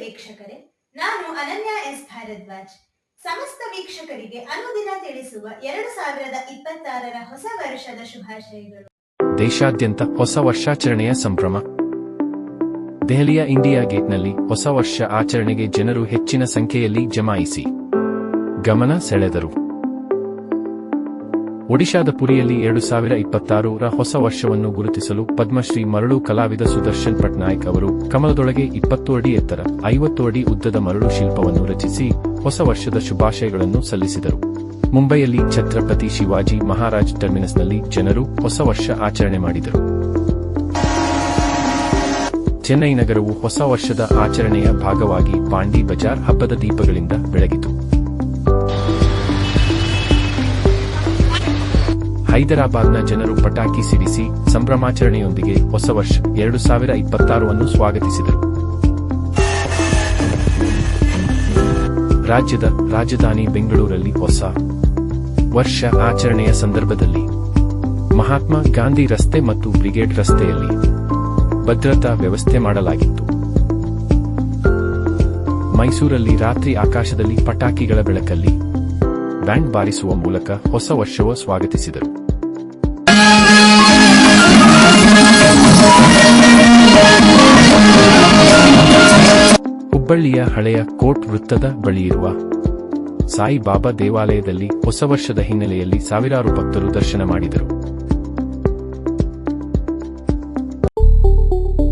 ವೀಕ್ಷಕರೇ, ನಾನು ಅನನ್ಯ ಎಸ್ ಭಾರದ್ವಾಜ್. ಸಮಸ್ತ ವೀಕ್ಷಕರಿಗೆ ಅನುದಿನ ತಿಳಿಸುವ 2026ರ ಹೊಸ ವರ್ಷದ ಶುಭಾಶಯಗಳು. ದೇಶಾದ್ಯಂತ ಹೊಸ ವರ್ಷಾಚರಣೆಯ ಸಂಭ್ರಮ. ದೆಹಲಿಯ ಇಂಡಿಯಾ ಗೇಟ್ನಲ್ಲಿ ಹೊಸ ವರ್ಷ ಆಚರಣೆಗೆ ಜನರು ಹೆಚ್ಚಿನ ಸಂಖ್ಯೆಯಲ್ಲಿ ಜಮಾಯಿಸಿ ಗಮನ ಸೆಳೆದರು. ಒಡಿಶಾದ ಪುರಿಯಲ್ಲಿ 2026ರ ಹೊಸ ವರ್ಷವನ್ನು ಗುರುತಿಸಲು ಪದ್ಮಶ್ರೀ ಮರಳು ಕಲಾವಿದ ಸುದರ್ಶನ್ ಪಟ್ನಾಯಕ್ ಅವರು ಕಮಲದೊಳಗೆ 20 ಅಡಿ ಎತ್ತರ 50 ಅಡಿ ಉದ್ದದ ಮರಳು ಶಿಲ್ಪವನ್ನು ರಚಿಸಿ ಹೊಸ ವರ್ಷದ ಶುಭಾಶಯಗಳನ್ನು ಸಲ್ಲಿಸಿದರು. ಮುಂಬೈಯಲ್ಲಿ ಛತ್ರಪತಿ ಶಿವಾಜಿ ಮಹಾರಾಜ್ ಟರ್ಮಿನಸ್ನಲ್ಲಿ ಜನರು ಹೊಸ ವರ್ಷ ಆಚರಣೆ ಮಾಡಿದರು. ಚೆನ್ನೈ ನಗರವು ಹೊಸ ವರ್ಷದ ಆಚರಣೆಯ ಭಾಗವಾಗಿ ಪಾಂಡಿ ಬಜಾರ್ ಹಬ್ಬದ ದೀಪಗಳಿಂದ ಬೆಳಗಿತು. ಹೈದರಾಬಾದ್ನ ಜನರು ಪಟಾಕಿ ಸಿಡಿಸಿ ಸಂಭ್ರಮಾಚರಣೆಯೊಂದಿಗೆ ಹೊಸ ವರ್ಷ 2026 ಸ್ವಾಗತಿಸಿದರು. ರಾಜ್ಯದ ರಾಜಧಾನಿ ಬೆಂಗಳೂರಲ್ಲಿ ಹೊಸ ವರ್ಷ ಆಚರಣೆಯ ಸಂದರ್ಭದಲ್ಲಿ ಮಹಾತ್ಮ ಗಾಂಧಿ ರಸ್ತೆ ಮತ್ತು ಬ್ರಿಗೇಡ್ ರಸ್ತೆಯಲ್ಲಿ ಭದ್ರತಾ ವ್ಯವಸ್ಥೆ ಮಾಡಲಾಗಿತ್ತು. ಮೈಸೂರಲ್ಲಿ ರಾತ್ರಿ ಆಕಾಶದಲ್ಲಿ ಪಟಾಕಿಗಳ ಬೆಳಕಲ್ಲಿ ಬ್ಯಾಂಡ್ ಬಾರಿಸುವ ಮೂಲಕ ಹೊಸ ವರ್ಷವ ಸ್ವಾಗತಿಸಿದರು. ಹುಬ್ಬಳ್ಳಿಯ ಹಳೆಯ ಕೋರ್ಟ್ ವೃತ್ತದ ಬಳಿಯಿರುವ ಸಾಯಿಬಾಬಾ ದೇವಾಲಯದಲ್ಲಿ ಹೊಸ ವರ್ಷದ ಹಿನ್ನೆಲೆಯಲ್ಲಿ ಸಾವಿರಾರು ಭಕ್ತರು ದರ್ಶನ ಮಾಡಿದರು.